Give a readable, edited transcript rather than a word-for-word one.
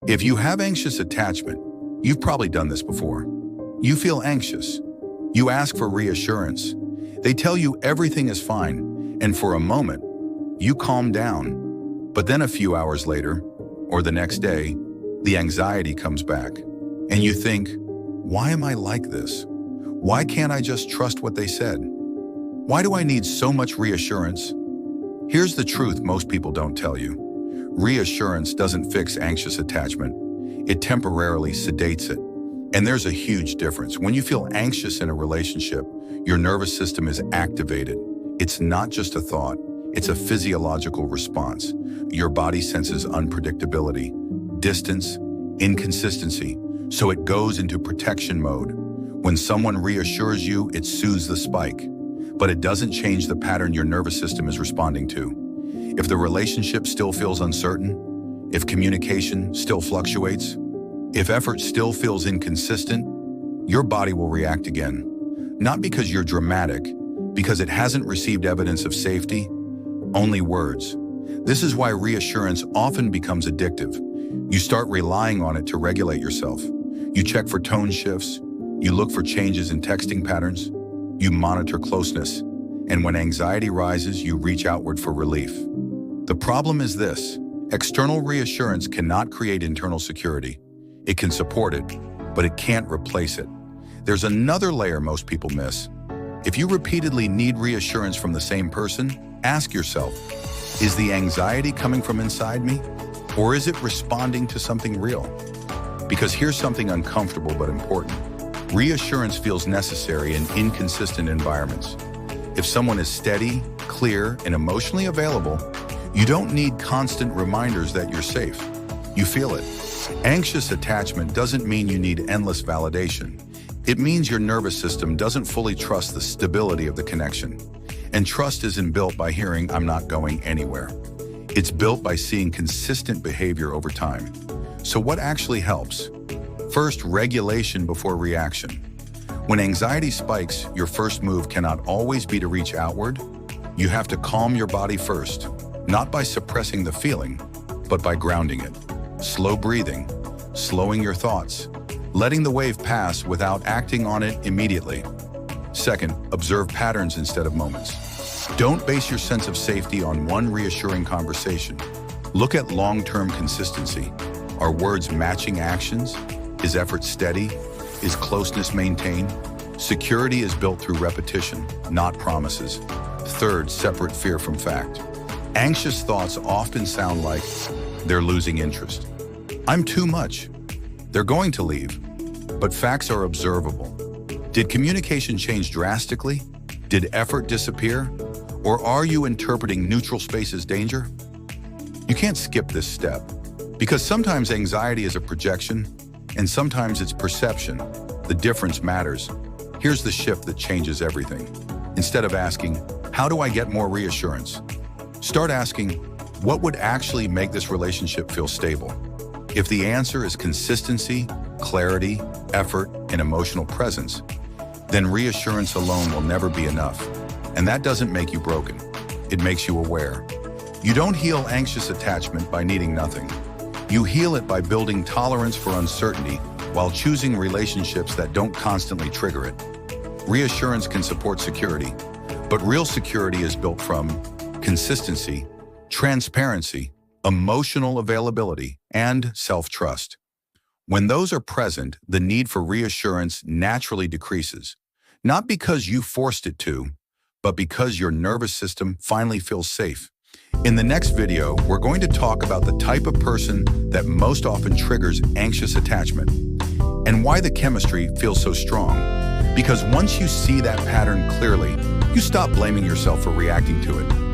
If you have anxious attachment, you've probably done this before. You feel anxious. You ask for reassurance. They tell you everything is fine, and for a moment, you calm down. But then a few hours later, or the next day, the anxiety comes back, and you think, why am I like this? Why can't I just trust what they said? Why do I need so much reassurance? Here's the truth most people don't tell you. Reassurance doesn't fix anxious attachment. It temporarily sedates it. And there's a huge difference. When you feel anxious in a relationship, your nervous system is activated. It's not just a thought, it's a physiological response. Your body senses unpredictability, distance, inconsistency, so it goes into protection mode. When someone reassures you, it soothes the spike, but it doesn't change the pattern your nervous system is responding to. If the relationship still feels uncertain, if communication still fluctuates, if effort still feels inconsistent, your body will react again. Not because you're dramatic, because it hasn't received evidence of safety, only words. This is why reassurance often becomes addictive. You start relying on it to regulate yourself. You check for tone shifts, you look for changes in texting patterns, you monitor closeness, and when anxiety rises, you reach outward for relief. The problem is this: external reassurance cannot create internal security. It can support it, but it can't replace it. There's another layer most people miss. If you repeatedly need reassurance from the same person, ask yourself, is the anxiety coming from inside me, or is it responding to something real? Because here's something uncomfortable but important. Reassurance feels necessary in inconsistent environments. If someone is steady, clear, and emotionally available, you don't need constant reminders that you're safe. You feel it. Anxious attachment doesn't mean you need endless validation. It means your nervous system doesn't fully trust the stability of the connection. And trust isn't built by hearing, "I'm not going anywhere." It's built by seeing consistent behavior over time. So what actually helps? First, regulation before reaction. When anxiety spikes, your first move cannot always be to reach outward. You have to calm your body first, not by suppressing the feeling, but by grounding it. Slow breathing, slowing your thoughts, letting the wave pass without acting on it immediately. Second, observe patterns instead of moments. Don't base your sense of safety on one reassuring conversation. Look at long-term consistency. Are words matching actions? Is effort steady? Is closeness maintained? Security is built through repetition, not promises. Third, separate fear from fact. Anxious thoughts often sound like, they're losing interest. I'm too much. They're going to leave. But facts are observable. Did communication change drastically? Did effort disappear? Or are you interpreting neutral space as danger? You can't skip this step, because sometimes anxiety is a projection, and sometimes it's perception. The difference matters. Here's the shift that changes everything. Instead of asking, how do I get more reassurance? Start asking, what would actually make this relationship feel stable? If the answer is consistency, clarity, effort, and emotional presence, then reassurance alone will never be enough. And that doesn't make you broken. It makes you aware. You don't heal anxious attachment by needing nothing. You heal it by building tolerance for uncertainty while choosing relationships that don't constantly trigger it. Reassurance can support security, but real security is built from consistency, transparency, emotional availability, and self-trust. When those are present, the need for reassurance naturally decreases, not because you forced it to, but because your nervous system finally feels safe. In the next video, we're going to talk about the type of person that most often triggers anxious attachment and why the chemistry feels so strong. Because once you see that pattern clearly, you stop blaming yourself for reacting to it.